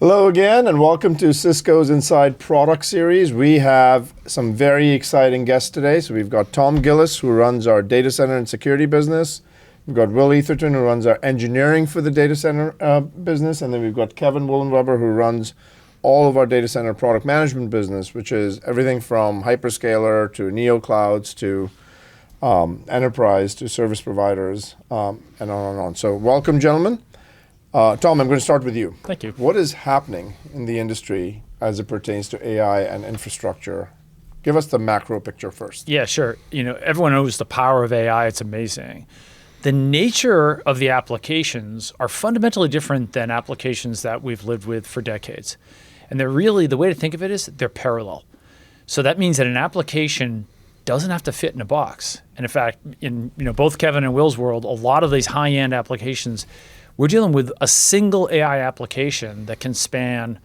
Hello again, and welcome to Cisco's Inside Product Series. We have some very exciting guests today. So we've got Tom Gillis, who runs our data center and security business. We've got Will Eatherton, who runs our engineering for the data center business. And then we've got Kevin Wollenweber, who runs all of our data center product management business, which is everything from hyperscaler to neo clouds to enterprise to service providers, and on and on. So welcome, gentlemen. Tom, I'm going to start with you. Thank you. What is happening in the industry as it pertains to AI and infrastructure? Give us the macro picture first. Yeah, sure. Everyone knows the power of AI. It's amazing. The nature of the applications are fundamentally different than applications that we've lived with for decades. And they're really, the way to think of it is they're parallel. So that means that an application doesn't have to fit in a box. And in fact, in both Kevin and Will's world, a lot of these high-end applications, we're dealing with a single AI application that can span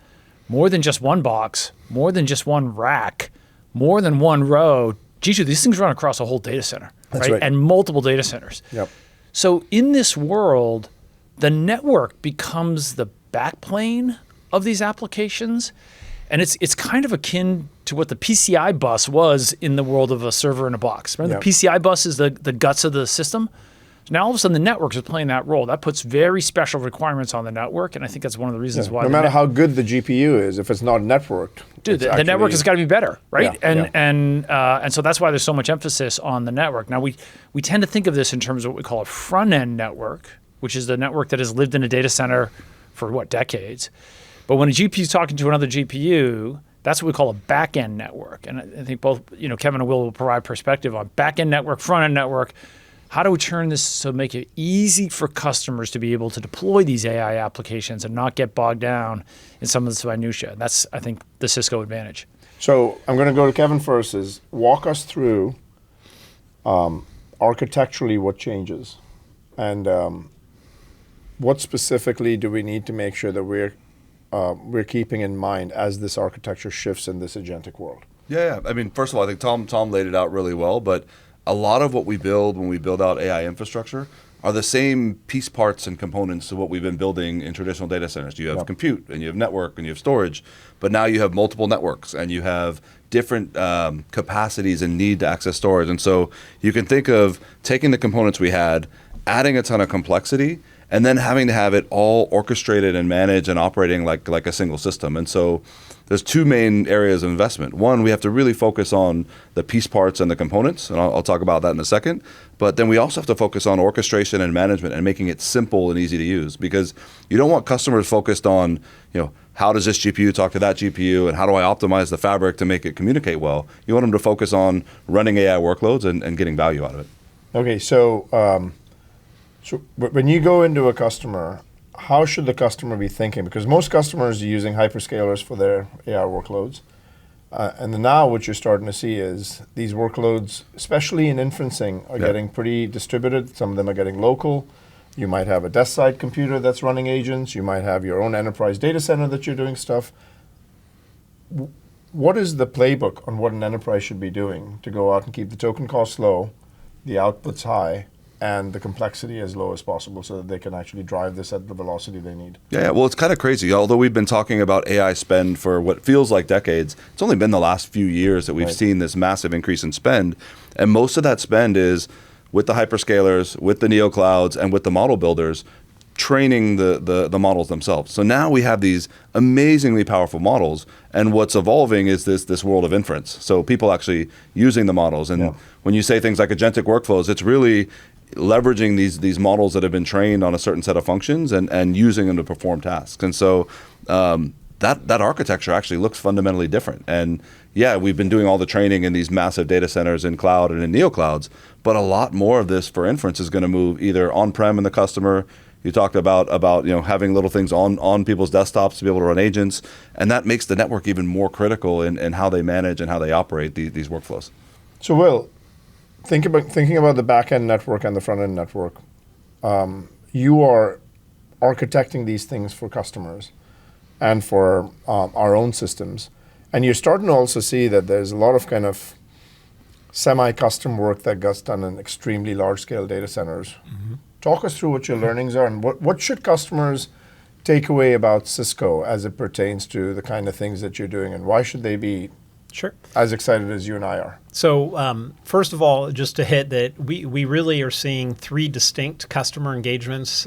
more than just one box, more than just one rack, more than one row. Jeetu, these things run across a whole data center, That's right. And multiple data centers. Yep. So in this world, the network becomes the backplane of these applications. And it's kind of akin to what the PCI bus was in the world of a server in a box. Remember, Yep. the PCI bus is the guts of the system? So now all of a sudden the networks are playing that role. That puts very special requirements on the network, and I think that's one of the reasons why. No matter how good the GPU is, if it's not networked, dude, the network has got to be better, right? Yeah, and so that's why there's so much emphasis on the network. Now we tend to think of this in terms of what we call a front end network, which is the network that has lived in a data center for decades. But when a GPU is talking to another GPU, that's what we call a back end network. And I think both Kevin and Will provide perspective on back end network, front end network. How do we turn this to make it easy for customers to be able to deploy these AI applications and not get bogged down in some of this minutia? That's, I think, the Cisco advantage. So I'm going to go to Kevin first. Is walk us through architecturally what changes, and what specifically do we need to make sure that we're keeping in mind as this architecture shifts in this agentic world? Yeah. I mean, first of all, I think Tom laid it out really well, but a lot of what we build when we build out AI infrastructure are the same piece parts and components to what we've been building in traditional data centers. You have compute, and you have network, and you have storage, but now you have multiple networks, and you have different capacities and need to access storage. And so you can think of taking the components we had, adding a ton of complexity, and then having to have it all orchestrated and managed and operating like a single system. And so there's two main areas of investment. One, we have to really focus on the piece parts and the components, and I'll talk about that in a second. But then we also have to focus on orchestration and management and making it simple and easy to use, because you don't want customers focused on, how does this GPU talk to that GPU, and how do I optimize the fabric to make it communicate well? You want them to focus on running AI workloads and getting value out of it. Okay, so when you go into a customer, how should the customer be thinking? Because most customers are using hyperscalers for their AI workloads. And now what you're starting to see is these workloads, especially in inferencing, are getting pretty distributed. Some of them are getting local. You might have a desk side computer that's running agents. You might have your own enterprise data center that you're doing stuff. What is the playbook on what an enterprise should be doing to go out and keep the token costs low, the outputs high, and the complexity as low as possible so that they can actually drive this at the velocity they need? Yeah, well, it's kind of crazy. Although we've been talking about AI spend for what feels like decades, it's only been the last few years that we've seen this massive increase in spend. And most of that spend is with the hyperscalers, with the neo clouds, and with the model builders training the models themselves. So now we have these amazingly powerful models, and what's evolving is this world of inference. So people actually using the models. And when you say things like agentic workflows, it's really leveraging these models that have been trained on a certain set of functions and using them to perform tasks. And so that architecture actually looks fundamentally different. And yeah, we've been doing all the training in these massive data centers in cloud and in neo clouds, but a lot more of this for inference is going to move either on-prem in the customer. You talked about having little things on people's desktops to be able to run agents, and that makes the network even more critical in how they manage and how they operate these workflows. So Will, thinking about the back-end network and the front-end network, you are architecting these things for customers and for our own systems. And you're starting to also see that there's a lot of kind of semi-custom work that gets done in extremely large-scale data centers. Mm-hmm. Talk us through what your learnings are, and what should customers takeaway about Cisco as it pertains to the kind of things that you're doing, and why should they be Sure. as excited as you and I are? So first of all, just to hit that, we really are seeing 3 distinct customer engagements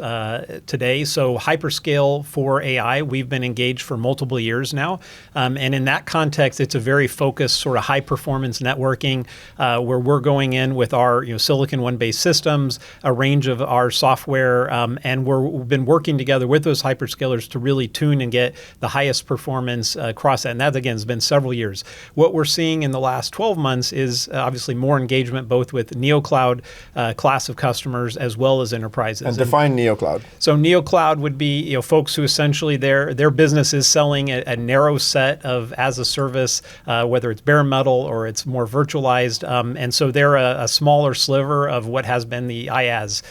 today. So hyperscale for AI, we've been engaged for multiple years now. And in that context, it's a very focused sort of high performance networking where we're going in with our Silicon One based systems, a range of our software, and we've been working together with those hyperscalers to really tune and get the highest performance across that. And that, again, has been several years. What we're seeing in the last 12 months is obviously more engagement both with NeoCloud class of customers as well as enterprises. And define NeoCloud. So NeoCloud would be folks who essentially their business is selling a narrow set of as a service, whether it's bare metal or it's more virtualized, and so they're a smaller sliver of what has been the IaaS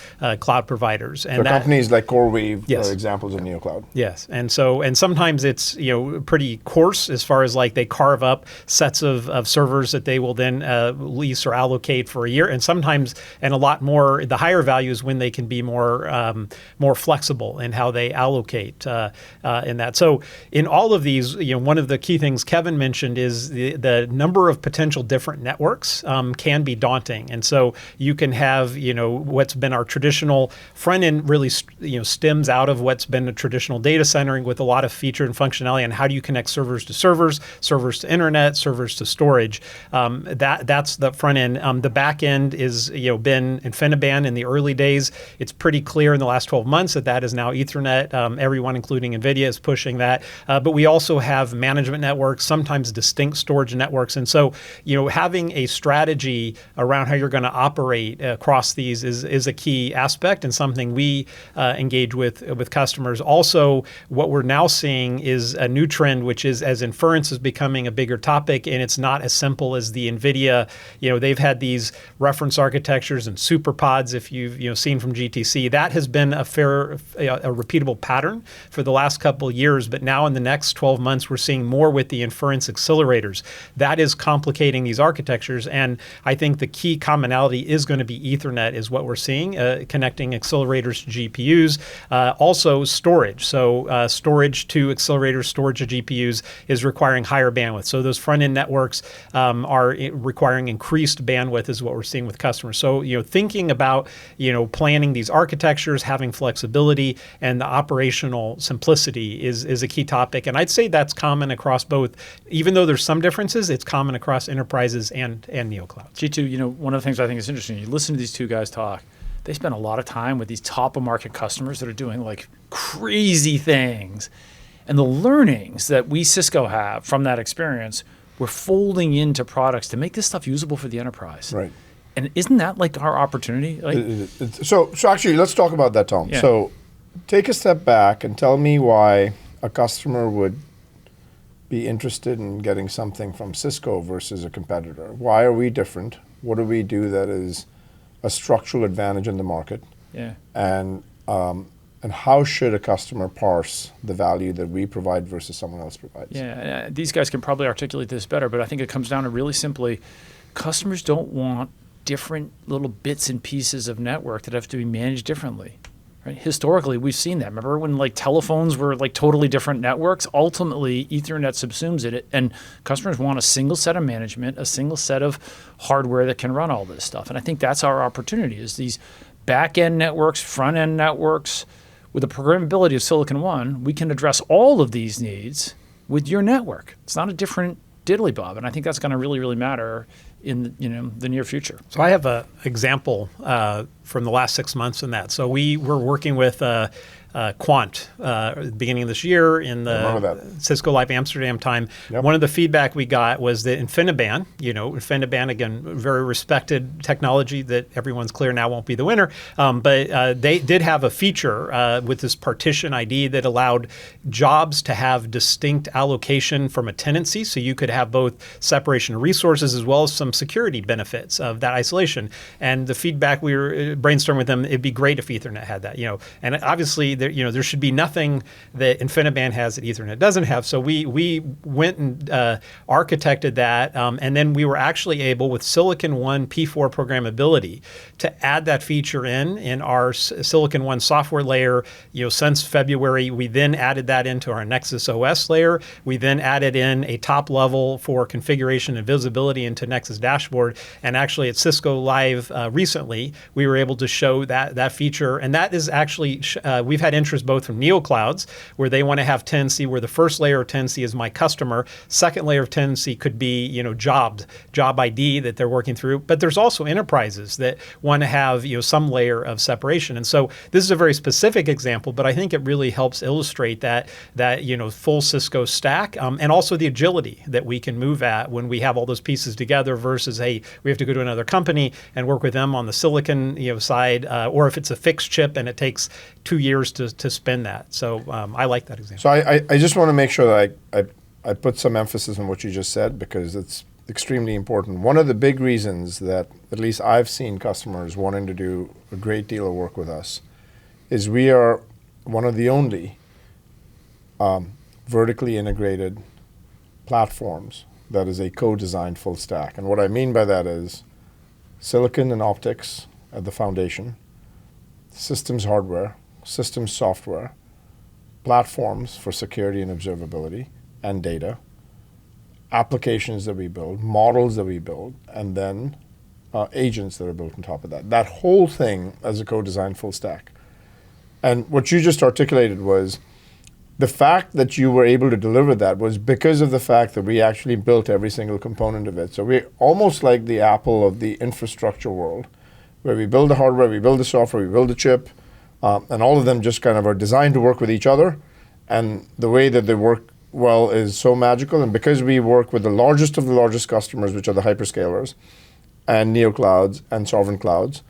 cloud providers. And So companies like CoreWeave Yes. are examples of NeoCloud. Yes, and sometimes it's pretty coarse as far as like they carve up sets of servers that they will then lease or allocate for a year, and sometimes and a lot more. The higher values when they can be more flexible in how they allocate in that. So in all of these, one of the key things Kevin mentioned is the number of potential different networks can be daunting, and so you can have what's been our traditional front end really stems out of what's been a traditional data centering with a lot of feature and functionality, and how do you connect servers to servers, servers to internet, servers to storage. That's the front end. The back end is been InfiniBand in the early days. It's pretty clear in the last 12 months that is now Ethernet. Everyone, including NVIDIA, is pushing that. But we also have management networks, sometimes distinct storage networks. And so, having a strategy around how you're going to operate across these is a key aspect and something we engage with customers. Also, what we're now seeing is a new trend, which is as inference is becoming a bigger topic, and it's not as simple as the NVIDIA. They've had these reference architectures and superpods. If you've seen from GTC, that has been a repeatable pattern for the last couple of years. But now in the next 12 months, we're seeing more with the inference accelerators. That is complicating these architectures, and I think the key commonality is going to be Ethernet, is what we're seeing, connecting accelerators to GPUs. Also storage. So storage to accelerators, storage to GPUs is requiring higher bandwidth. So those front-end networks are requiring increased bandwidth is what we're seeing with customers. So, thinking about, planning these architectures, having flexibility, and the operational simplicity is a key topic. And I'd say that's common across both. Even though there's some differences, it's common across enterprises and NeoClouds. Jeetu, one of the things I think is interesting, you listen to these two guys talk, they spend a lot of time with these top of market customers that are doing like crazy things. And the learnings that we Cisco have from that experience, we're folding into products to make this stuff usable for the enterprise. Right. And isn't that like our opportunity? So actually, let's talk about that, Tom. Yeah. So take a step back and tell me why a customer would be interested in getting something from Cisco versus a competitor. Why are we different? What do we do that is a structural advantage in the market? Yeah. And how should a customer parse the value that we provide versus someone else provides? Yeah, these guys can probably articulate this better, but I think it comes down to really simply, customers don't want different little bits and pieces of network that have to be managed differently. Right? Historically, we've seen that. Remember when telephones were totally different networks? Ultimately, Ethernet subsumes it, and customers want a single set of management, a single set of hardware that can run all this stuff. And I think that's our opportunity: is these back-end networks, front-end networks. With the programmability of Silicon One, we can address all of these needs with your network. It's not a different diddly bob, and I think that's going to really, really matter in the near future. So I have an example from the last 6 months in that. So we were working with Quant at the beginning of this year in the Cisco Live Amsterdam time. Yep. One of the feedback we got was that InfiniBand, InfiniBand, again, very respected technology that everyone's clear now won't be the winner, but they did have a feature with this partition ID that allowed jobs to have distinct allocation from a tenancy, so you could have both separation of resources as well as some security benefits of that isolation. And the feedback we were brainstorming with them, it'd be great if Ethernet had that, and obviously there should be nothing that InfiniBand has that Ethernet doesn't have. So we went and architected that, and then we were actually able, with Silicon One P4 programmability, to add that feature in our Silicon One software layer. Since February, we then added that into our Nexus OS layer. We then added in a top level for configuration and visibility into Nexus Dashboard. And actually at Cisco Live recently, we were able to show that feature. And that is actually, we've had interest both from neoclouds, where they want to have tenancy, where the first layer of tenancy is my customer. Second layer of tenancy could be, job ID that they're working through. But there's also enterprises that want to have, some layer of separation. And so this is a very specific example, but I think it really helps illustrate that full Cisco stack, and also the agility that we can move at when we have all those pieces together versus, hey, we have to go to another company and work with them on the silicon side, or if it's a fixed chip and it takes 2 years to spin that. So I like that example. So I just want to make sure that I put some emphasis on what you just said, because it's extremely important. One of the big reasons that at least I've seen customers wanting to do a great deal of work with us is we are one of the only vertically integrated platforms that is a co-designed full stack. And what I mean by that is silicon and optics at the foundation, systems hardware, systems software, platforms for security and observability and data, applications that we build, models that we build, and then agents that are built on top of that. That whole thing as a co-designed full stack. And what you just articulated was the fact that you were able to deliver that was because of the fact that we actually built every single component of it. So we're almost like the Apple of the infrastructure world, where we build the hardware, we build the software, we build the chip, and all of them just kind of are designed to work with each other. And the way that they work well is so magical. And because we work with the largest of the largest customers, which are the hyperscalers and neoclouds and sovereign clouds,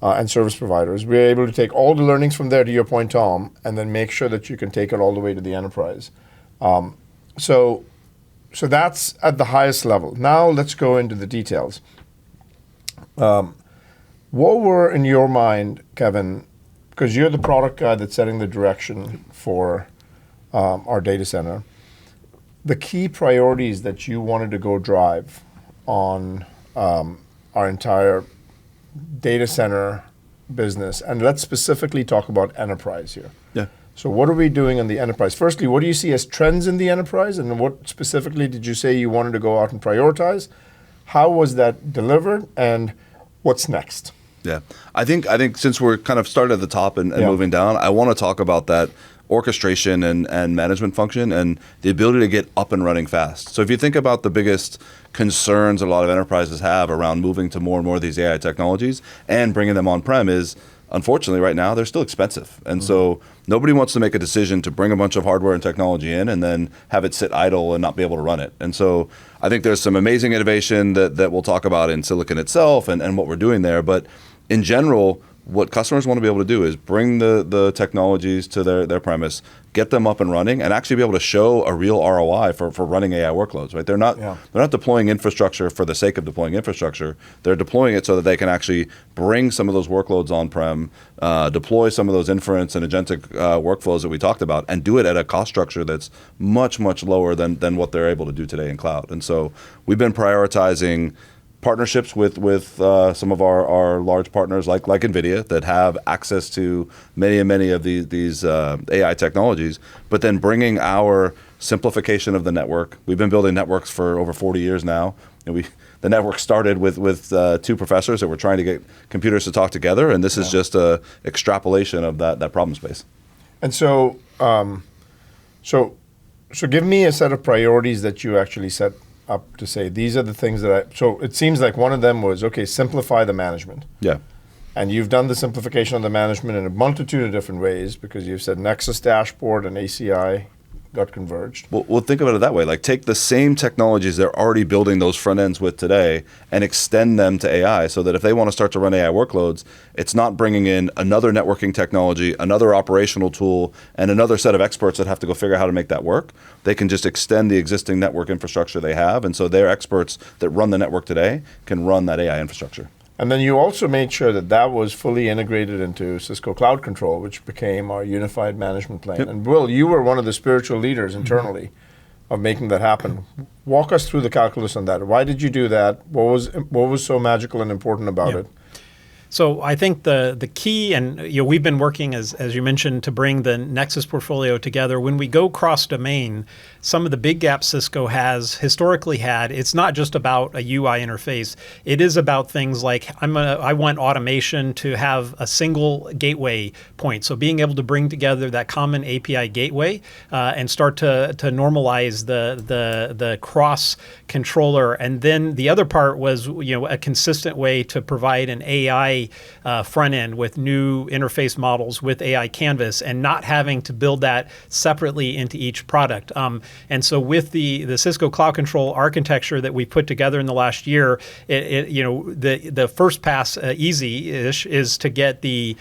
and service providers, we're able to take all the learnings from there, to your point, Tom, and then make sure that you can take it all the way to the enterprise. So that's at the highest level. Now let's go into the details. What were, in your mind, Kevin, because you're the product guy that's setting the direction for our data center, the key priorities that you wanted to go drive on our entire data center business, and let's specifically talk about enterprise here. Yeah. So what are we doing on the enterprise? Firstly, what do you see as trends in the enterprise, and what specifically did you say you wanted to go out and prioritize? How was that delivered, and what's next? Yeah, I think since we're kind of started at the top and moving down, I want to talk about that orchestration and management function and the ability to get up and running fast. So if you think about the biggest concerns a lot of enterprises have around moving to more and more of these AI technologies and bringing them on-prem is, unfortunately, right now, they're still expensive. And so nobody wants to make a decision to bring a bunch of hardware and technology in and then have it sit idle and not be able to run it. And so I think there's some amazing innovation that we'll talk about in silicon itself and what we're doing there. But in general, what customers want to be able to do is bring the technologies to their premise, get them up and running, and actually be able to show a real ROI for running AI workloads. Right? They're not deploying infrastructure for the sake of deploying infrastructure. They're deploying it so that they can actually bring some of those workloads on-prem, deploy some of those inference and agentic workflows that we talked about, and do it at a cost structure that's much, much lower than what they're able to do today in cloud. And so we've been prioritizing partnerships with some of our large partners like NVIDIA that have access to many of these AI technologies, but then bringing our simplification of the network. We've been building networks for over 40 years now. And the network started with two professors that were trying to get computers to talk together, and this is just a extrapolation of that problem space. And so give me a set of priorities that you actually set up to say, these are the things that so it seems like one of them was, okay, simplify the management. Yeah. And you've done the simplification of the management in a multitude of different ways, because you've said Nexus Dashboard and ACI got converged. Well, think about it that way. Like, take the same technologies they're already building those front ends with today and extend them to AI, so that if they want to start to run AI workloads, it's not bringing in another networking technology, another operational tool, and another set of experts that have to go figure out how to make that work. They can just extend the existing network infrastructure they have, and so their experts that run the network today can run that AI infrastructure. And then you also made sure that that was fully integrated into Cisco Cloud Control, which became our unified management plane. And Will, you were one of the spiritual leaders internally of making that happen. Walk us through the calculus on that. Why did you do that? What was so magical and important about it? So I think the key, and we've been working, as you mentioned, to bring the Nexus portfolio together. When we go cross-domain, some of the big gaps Cisco has historically had, it's not just about a UI interface. It is about things like I want automation to have a single gateway point. So being able to bring together that common API gateway and start to normalize the cross controller. And then the other part was a consistent way to provide an AI front end with new interface models with AI Canvas, and not having to build that separately into each product. And so with the Cisco Cloud Control architecture that we put together in the last year, the first pass easy-ish is to get the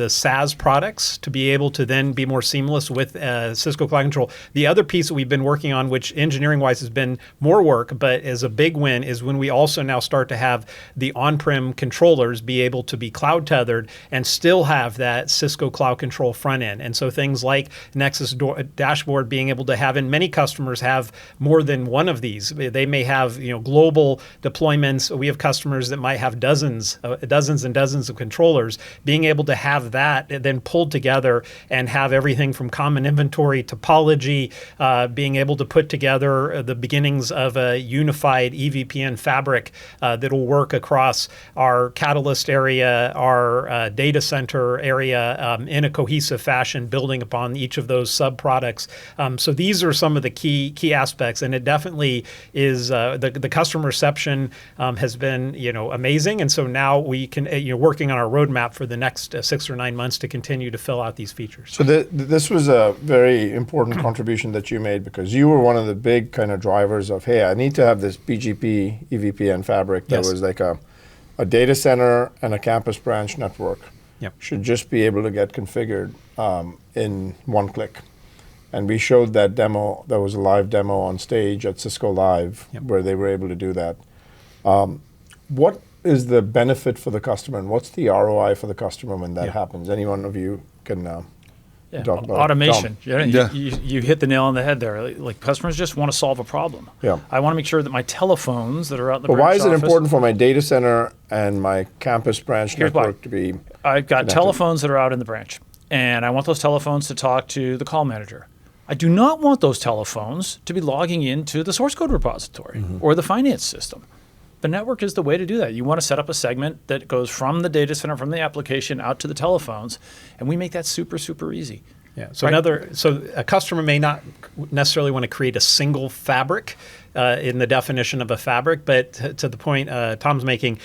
SaaS products to be able to then be more seamless with Cisco Cloud Control. The other piece that we've been working on, which engineering-wise has been more work, but is a big win, is when we also now start to have the on-prem controllers be able to be cloud tethered and still have that Cisco Cloud Control front end. And so things like Nexus dashboard being able to have, and many customers have more than one of these. They may have global deployments. We have customers that might have dozens and dozens of controllers. Being able to have that then pulled together and have everything from common inventory, topology, being able to put together the beginnings of a unified EVPN fabric that will work across our Catalyst area, our data center area in a cohesive fashion, building upon each of those sub-products. So these are some of the key aspects, and it definitely is the customer reception has been amazing, and so now we can working on our roadmap for the next 6 or 9 months to continue to fill out these features. So this was a very important contribution that you made, because you were one of the big kind of drivers of, hey, I need to have this BGP EVPN fabric that was like a data center and a campus branch network should just be able to get configured in one click. And we showed that demo. There was a live demo on stage at Cisco Live where they were able to do that. What is the benefit for the customer, and what's the ROI for the customer when that happens? Any one of you can talk about automation. Tom. You hit the nail on the head there. Like, customers just want to solve a problem. Yeah. I want to make sure that my telephones that are out in the But why branch is it office, important for my data center and my campus branch network to be I've got connected? telephones that are out in the branch, and I want those telephones to talk to the call manager. I do not want those telephones to be logging into the source code repository or the finance system. The network is the way to do that. You want to set up a segment that goes from the data center, from the application out to the telephones, and we make that super, super easy. Yeah. So a customer may not necessarily want to create a single fabric in the definition of a fabric, but to the point Tom's making,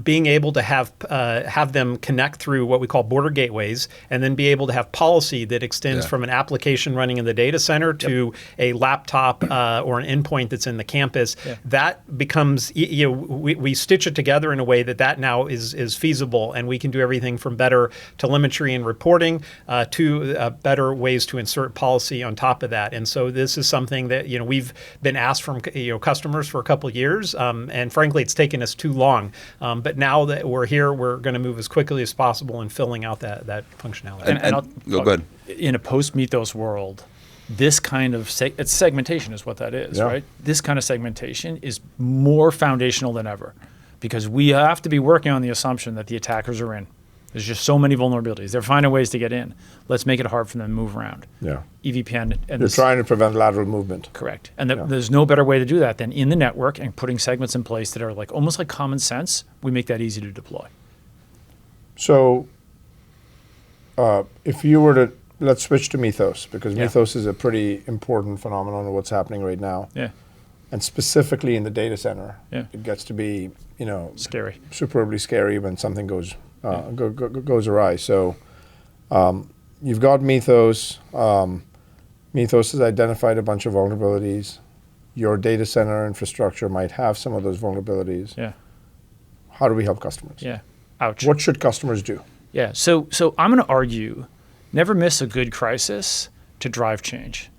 being able to have them connect through what we call border gateways, and then be able to have policy that extends from an application running in the data center to a laptop or an endpoint that's in the campus. That becomes, we stitch it together in a way that now is feasible, and we can do everything from better telemetry and reporting to better ways to insert policy on top of that. And so this is something that we've been asked from customers for a couple of years, and frankly, it's taken us too long. But now that we're here, we're going to move as quickly as possible in filling out that functionality. And go ahead. In a post-Mythos world, this kind of it's segmentation is what that is, right? This kind of segmentation is more foundational than ever, because we have to be working on the assumption that the attackers are in. There's just so many vulnerabilities. They're finding ways to get in. Let's make it hard for them to move around. Yeah. EVPN. And You're trying to prevent lateral movement. Correct. And there's no better way to do that than in the network and putting segments in place that are like almost like common sense. We make that easy to deploy. So if you were to, let's switch to Mythos, because Mythos is a pretty important phenomenon of what's happening right now. Yeah. And specifically in the data center, it gets to be, scary, superbly scary when something goes awry. So you've got Mythos. Mythos has identified a bunch of vulnerabilities. Your data center infrastructure might have some of those vulnerabilities. Yeah. How do we help customers? Yeah. Ouch. What should customers do? Yeah. So I'm going to argue, never miss a good crisis to drive change.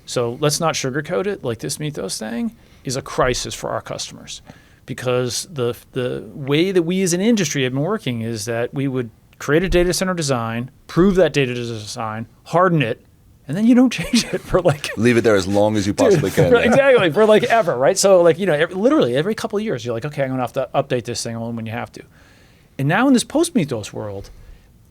So let's not sugarcoat it. Like, this Mythos thing is a crisis for our customers, because the way that we as an industry have been working is that we would create a data center design, prove that data design, harden it, and then you don't change it for like Leave it there as long as you possibly can. exactly, for like ever, right? So like, literally every couple of years, you're like, okay, I'm gonna have to update this thing only when you have to. And now in this post-Mythos world,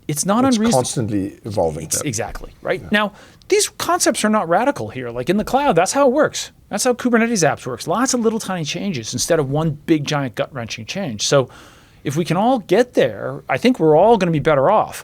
it's not unreasonable. Constantly evolving. Exactly, right? Now, these concepts are not radical here. Like in the cloud, that's how it works. That's how Kubernetes apps works. Lots of little tiny changes instead of one big giant gut-wrenching change. So if we can all get there, I think we're all gonna be better off.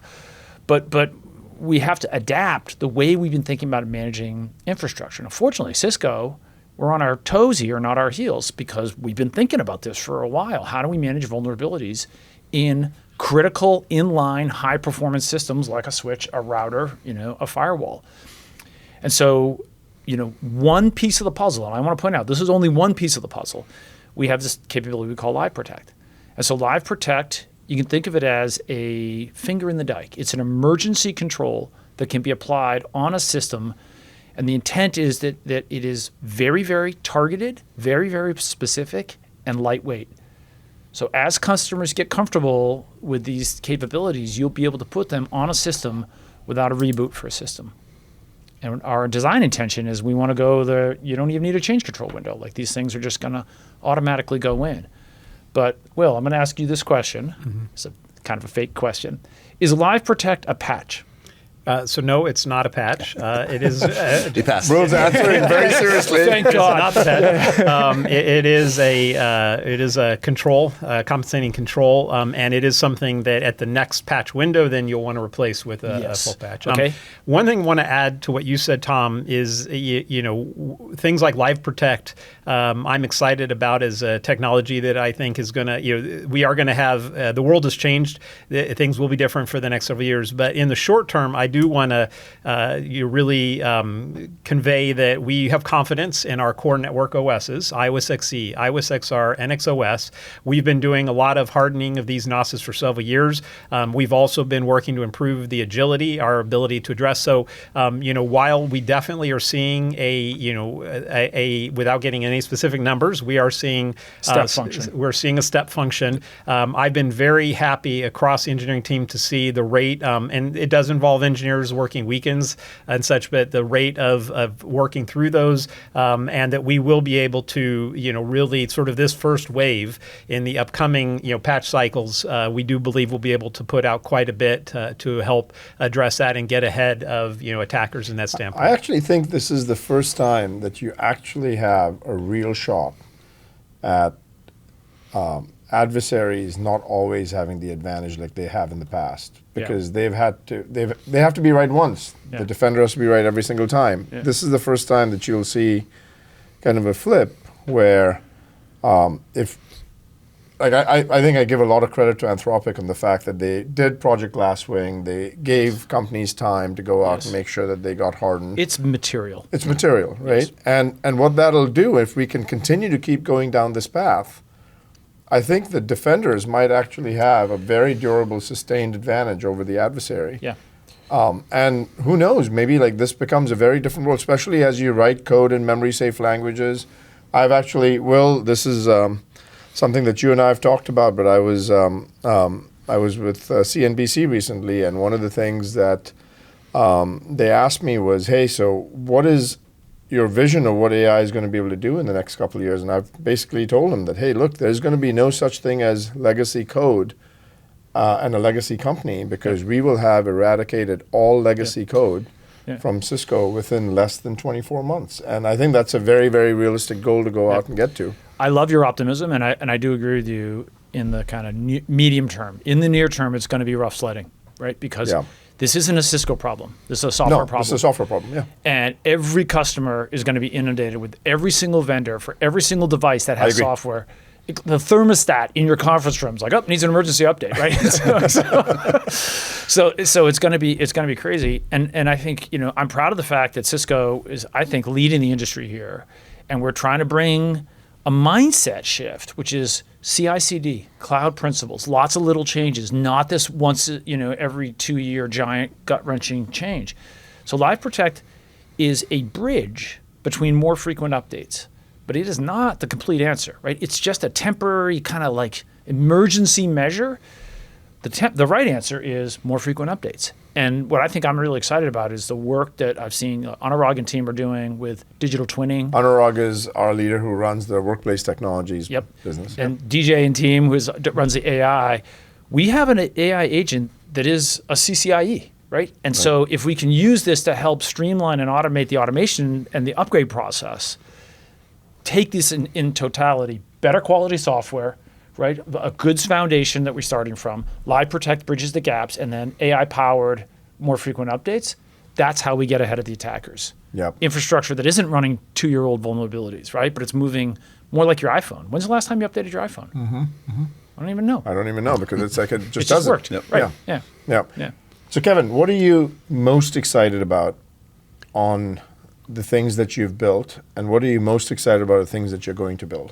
But we have to adapt the way we've been thinking about managing infrastructure. And unfortunately, Cisco, we're on our toes here, not our heels, because we've been thinking about this for a while. How do we manage vulnerabilities in critical inline high performance systems like a switch, a router, a firewall? And so, one piece of the puzzle, and I want to point out, this is only one piece of the puzzle. We have this capability we call Live Protect. And so Live Protect, you can think of it as a finger in the dike. It's an emergency control that can be applied on a system. And the intent is that it is very, very targeted, very, very specific, and lightweight. So as customers get comfortable with these capabilities, you'll be able to put them on a system without a reboot for a system. And our design intention is we want to go there, you don't even need a change control window. Like these things are just going to automatically go in. But Will, I'm going to ask you this question. Mm-hmm. It's a kind of a fake question. Is Live Protect a patch? So no, it's not a patch. It is. He passed. Will's answering very seriously. Thank God. Not the patch. It is a control, compensating control, and it is something that at the next patch window, then you'll want to replace with a full patch. Okay. One thing I want to add to what you said, Tom, is things like Live Protect. I'm excited about as a technology that I think is going to. We are going to have the world has changed. Things will be different for the next several years, but in the short term, I do want to really convey that we have confidence in our core network OSs, iOS XE, iOS XR, and XOS. We've been doing a lot of hardening of these NOSes for several years. We've also been working to improve the agility, our ability to address. So, while we definitely are seeing a without getting any specific numbers, we are seeing step function. We're seeing a step function. I've been very happy across the engineering team to see the rate, and it does involve engineers working weekends and such, but the rate of working through those, and that we will be able to, really sort of this first wave in the upcoming, patch cycles, we do believe we'll be able to put out quite a bit to help address that and get ahead of, attackers in that standpoint. I actually think this is the first time that you actually have a real shot at adversaries not always having the advantage like they have in the past, because they have to be right once. Yeah. The defender has to be right every single time. Yeah. This is the first time that you'll see kind of a flip where I think I give a lot of credit to Anthropic on the fact that they did Project Glasswing. They gave companies time to go out and make sure that they got hardened. It's material. It's material, right? Yes. And what that'll do, if we can continue to keep going down this path, I think the defenders might actually have a very durable, sustained advantage over the adversary. Yeah. And who knows, maybe like this becomes a very different world, especially as you write code in memory-safe languages. I've actually, Will, this is something that you and I have talked about, but I was with CNBC recently, and one of the things that they asked me was, hey, so what is your vision of what AI is going to be able to do in the next couple of years? And I've basically told them that, hey, look, there's going to be no such thing as legacy code and a legacy company, because we will have eradicated all legacy code from Cisco within less than 24 months. And I think that's a very, very realistic goal to go out and get to. I love your optimism, and I do agree with you in the kind of medium term. In the near term, it's going to be rough sledding, right? Because this isn't a Cisco problem. This is a software problem. This is a software problem, yeah. And every customer is going to be inundated with every single vendor for every single device that has software. The thermostat in your conference room is like, needs an emergency update, right? So it's going to be crazy. And I think, I'm proud of the fact that Cisco is, I think, leading the industry here, and we're trying to bring a mindset shift, which is CI/CD, cloud principles, lots of little changes, not this once, every 2-year giant gut-wrenching change. So Live Protect is a bridge between more frequent updates. but it is not the complete answer, right? It's just a temporary kind of like emergency measure. The right answer is more frequent updates. And what I think I'm really excited about is the work that I've seen Anurag and team are doing with digital twinning. Anurag is our leader who runs the workplace technologies Yep. business. And DJ and team who runs the AI. We have an AI agent that is a CCIE, right? And so if we can use this to help streamline and automate the automation and the upgrade process, take this in totality, better quality software, right? A goods foundation that we're starting from, Live Protect bridges the gaps, and then AI-powered more frequent updates. That's how we get ahead of the attackers. Yep. Infrastructure that isn't running 2-year-old vulnerabilities, right? But it's moving more like your iPhone. When's the last time you updated your iPhone? I don't even know. I don't even know because it's like it just It just doesn't. worked. Yep. Right. Yeah. Yeah. Yeah. So Kevin, what are you most excited about on the things that you've built, and what are you most excited about the things that you're going to build?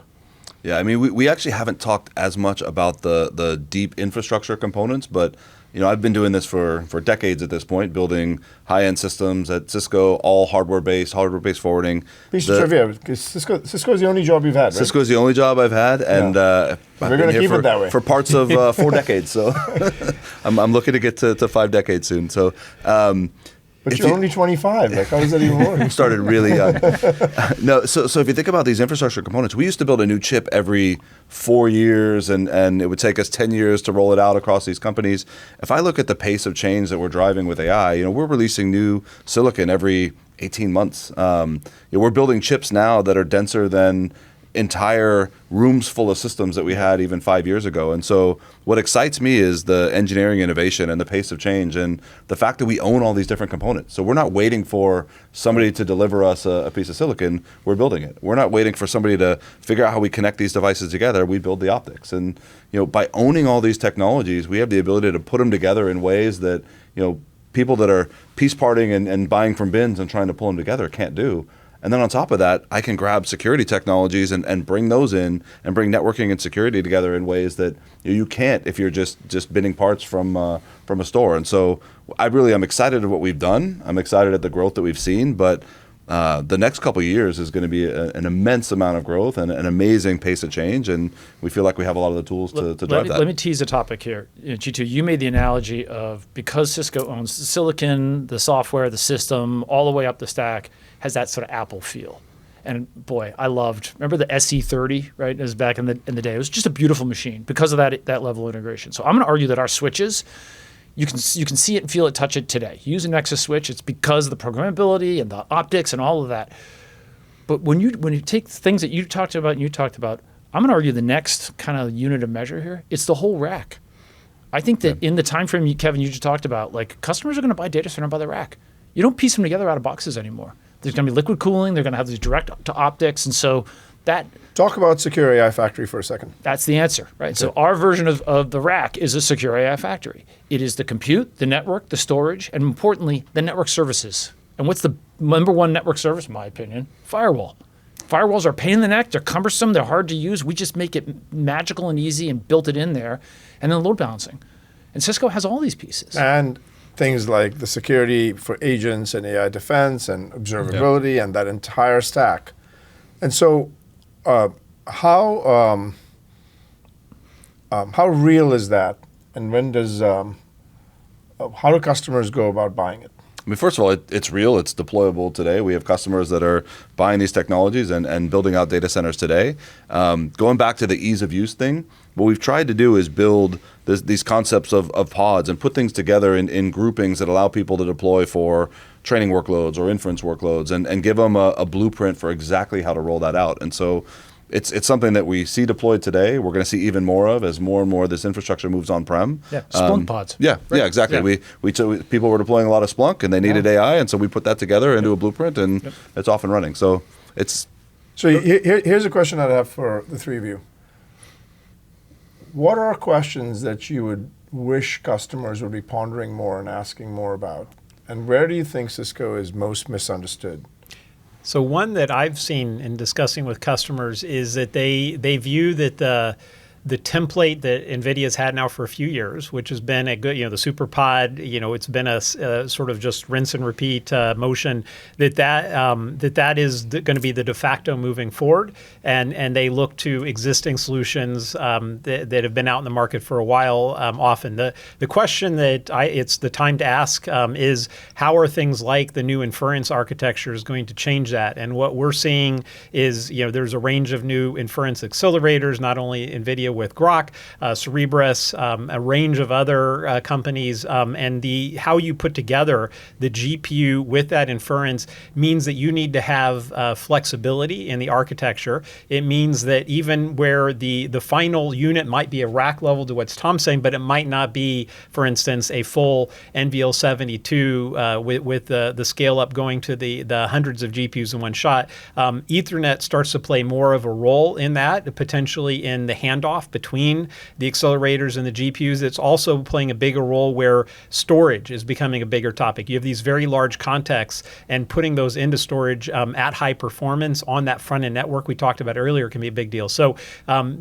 Yeah, I mean, we actually haven't talked as much about the deep infrastructure components, but I've been doing this for decades at this point, building high-end systems at Cisco, all hardware-based forwarding. Piece of trivia, because Cisco is the only job you've had, right? Cisco is the only job I've had, and I've We're been going to here keep it that way. for parts of 4 decades. So I'm looking to get to 5 decades soon. So. But you're only 25. Like, how does that even work? Started really young. No, so if you think about these infrastructure components, we used to build a new chip every 4 years, and it would take us 10 years to roll it out across these companies. If I look at the pace of change that we're driving with AI, we're releasing new silicon every 18 months. We're building chips now that are denser than entire rooms full of systems that we had even 5 years ago. And so what excites me is the engineering innovation and the pace of change and the fact that we own all these different components. So we're not waiting for somebody to deliver us a piece of silicon, we're building it. We're not waiting for somebody to figure out how we connect these devices together, we build the optics. And by owning all these technologies, we have the ability to put them together in ways that people that are piece parting and buying from bins and trying to pull them together can't do. And then on top of that, I can grab security technologies and bring those in and bring networking and security together in ways that you can't if you're just binning parts from a store. And so I really am excited at what we've done. I'm excited at the growth that we've seen, but the next couple of years is going to be an immense amount of growth and an amazing pace of change. And we feel like we have a lot of the tools to drive that. Let me tease a topic here. Jeetu, you made the analogy of because Cisco owns the silicon, the software, the system, all the way up the stack, has that sort of Apple feel. And boy, remember the SE30, right? It was back in the day. It was just a beautiful machine because of that level of integration. So I'm going to argue that our switches, you can see it and feel it, touch it today. You use a Nexus switch, it's because of the programmability and the optics and all of that. But when you take things that you talked about, I'm going to argue the next kind of unit of measure here, it's the whole rack. I think that in the time frame, Kevin, you just talked about, like customers are going to buy data center by the rack. You don't piece them together out of boxes anymore. There's going to be liquid cooling. They're going to have these direct to optics, and so that. Talk about Secure AI Factory for a second. That's the answer, right? Okay. So our version of the rack is a Secure AI Factory. It is the compute, the network, the storage, and importantly, the network services. And what's the number one network service, in my opinion? Firewall. Firewalls are a pain in the neck. They're cumbersome. They're hard to use. We just make it magical and easy and built it in there. And then load balancing. And Cisco has all these pieces. And things like the security for agents and AI defense and observability and that entire stack. And so how real is that? And when does, how do customers go about buying it? I mean, first of all, it's real. It's deployable today. We have customers that are buying these technologies and building out data centers today. Going back to the ease of use thing, what we've tried to do is build these concepts of pods and put things together in groupings that allow people to deploy for training workloads or inference workloads and give them a blueprint for exactly how to roll that out. And so it's something that we see deployed today. We're going to see even more of as more and more of this infrastructure moves on-prem. Yeah, Splunk pods. Yeah, right? Yeah, exactly. Yeah. People were deploying a lot of Splunk, and they needed AI, and so we put that together into a blueprint, and it's off and running. So it's... So here's a question I'd have for the three of you. What are questions that you would wish customers would be pondering more and asking more about? And where do you think Cisco is most misunderstood? So one that I've seen in discussing with customers is that they view that the template that NVIDIA's had now for a few years, which has been a good, the SuperPod, it's been a sort of just rinse and repeat motion, that is going to be the de facto moving forward. And they look to existing solutions that have been out in the market for a while often. The question that it's the time to ask is, how are things like the new inference architectures going to change that? And what we're seeing is, there's a range of new inference accelerators, not only NVIDIA with Grok, Cerebras, a range of other companies, and how you put together the GPU with that inference means that you need to have flexibility in the architecture. It means that even where the final unit might be a rack level to what Tom's saying, but it might not be, for instance, a full NVL72 with the scale up going to the hundreds of GPUs in one shot. Ethernet starts to play more of a role in that, potentially in the handoff between the accelerators and the GPUs. It's also playing a bigger role where storage is becoming a bigger topic. You have these very large contexts, and putting those into storage at high performance on that front end network we talked about earlier can be a big deal. So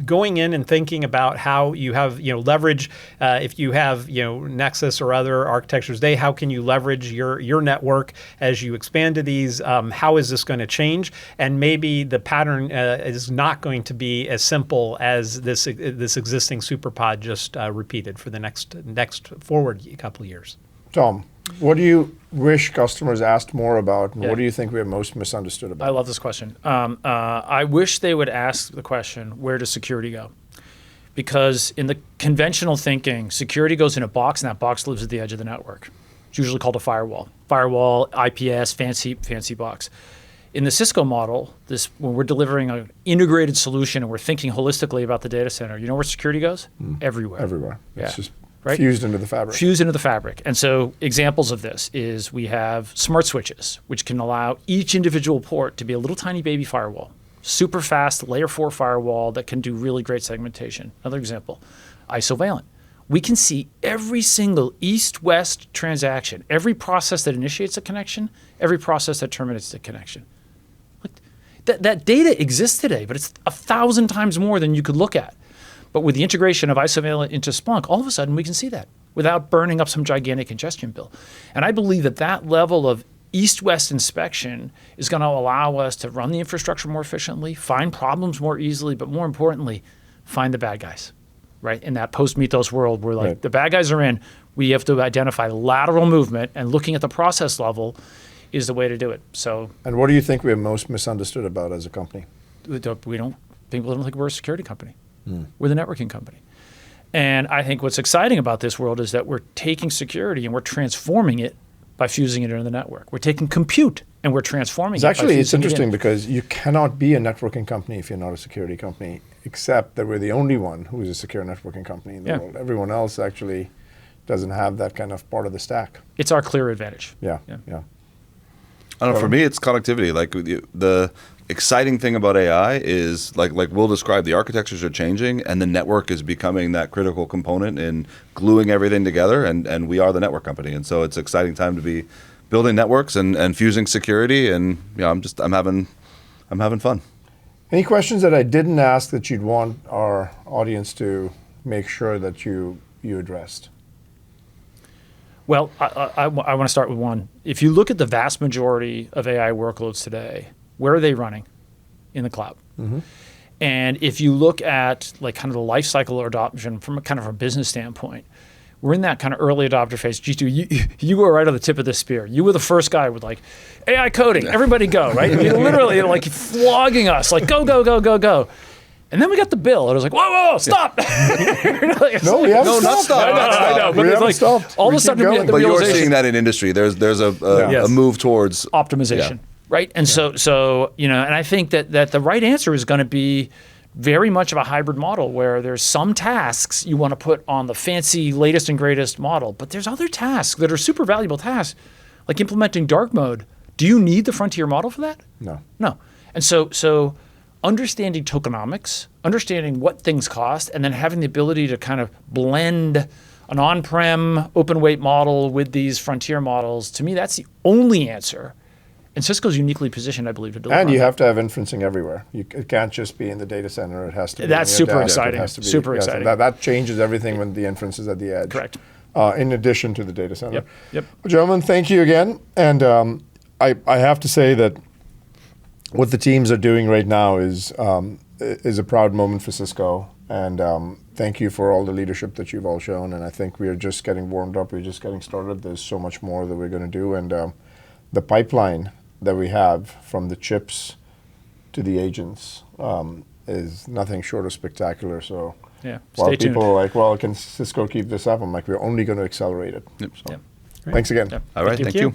going in and thinking about how you have leverage, if you have Nexus or other architectures today, how can you leverage your network as you expand to these? How is this going to change? And maybe the pattern is not going to be as simple as this existing SuperPod just repeated for the next forward couple of years. Tom, what do you wish customers asked more about, and what do you think we're most misunderstood about? I love this question. I wish they would ask the question, where does security go? Because in the conventional thinking, security goes in a box, and that box lives at the edge of the network. It's usually called a firewall. Firewall, IPS, fancy box. In the Cisco model, when we're delivering an integrated solution and we're thinking holistically about the data center, you know where security goes? Everywhere. Everywhere. Yeah. It's just right? fused into the fabric. Fused into the fabric. And so examples of this is we have smart switches, which can allow each individual port to be a little tiny baby firewall. Super fast layer 4 firewall that can do really great segmentation. Another example, isovalent. We can see every single east-west transaction, every process that initiates a connection, every process that terminates the connection. That data exists today, but it's 1,000 times more than you could look at. But with the integration of isovalent into Splunk, all of a sudden we can see that without burning up some gigantic ingestion bill. And I believe that level of east-west inspection is going to allow us to run the infrastructure more efficiently, find problems more easily, but more importantly, find the bad guys, right? In that post-Mythos world where the bad guys are in, we have to identify lateral movement, and looking at the process level is the way to do it. So, and what do you think we're most misunderstood about as a company? People don't think we're a security company. We're the networking company. And I think what's exciting about this world is that we're taking security and we're transforming it by fusing it into the network. We're taking compute and we're transforming it. It's interesting because you cannot be a networking company if you're not a security company, except that we're the only one who is a secure networking company in the world. Everyone else actually doesn't have that kind of part of the stack. It's our clear advantage. Yeah. I don't know. For me, it's connectivity. Like the exciting thing about AI is, like Will described, the architectures are changing, and the network is becoming that critical component in gluing everything together. And we are the network company, and so it's an exciting time to be building networks and fusing security. And I'm having fun. Any questions that I didn't ask that you'd want our audience to make sure that you addressed? Well, I want to start with one. If you look at the vast majority of AI workloads today, where are they running? In the cloud. And if you look at kind of the life cycle or adoption from kind of a business standpoint, we're in that kind of early adopter phase. Jeetu, you were right on the tip of the spear. You were the first guy with AI coding, everybody go, right? You literally flogging us, go. And then we got the bill, and it was whoa, stop! No, we haven't stopped. I know, but it's stopped. All of a sudden, but you're seeing that in industry. There's a move towards optimization, right? And so and I think that the right answer is going to be very much of a hybrid model where there's some tasks you want to put on the fancy latest and greatest model, but there's other tasks that are super valuable tasks, like implementing dark mode. Do you need the frontier model for that? No. And so understanding tokenomics, understanding what things cost, and then having the ability to kind of blend an on-prem open weight model with these frontier models, to me, that's the only answer. And Cisco's uniquely positioned, I believe, to deliver. And on you that. have to have inferencing everywhere. It can't just be in the data center. It has to be That's in your super desk. It exciting. has to be- Super yes, exciting. That changes everything when the inference is at the edge. Correct. In addition to the data center. Yep. Yep. Well, gentlemen, thank you again. And I have to say that what the teams are doing right now is a proud moment for Cisco. And thank you for all the leadership that you've all shown. And I think we are just getting warmed up. We're just getting started. There's so much more that we're going to do. And the pipeline that we have from the chips to the agents is nothing short of spectacular. So Yeah. while Stay tuned. people are like, well, can Cisco keep this up? I'm like, we're only going to accelerate it. Yep. So, Yep. thanks again. Yep. All right. Thank Thank you. you.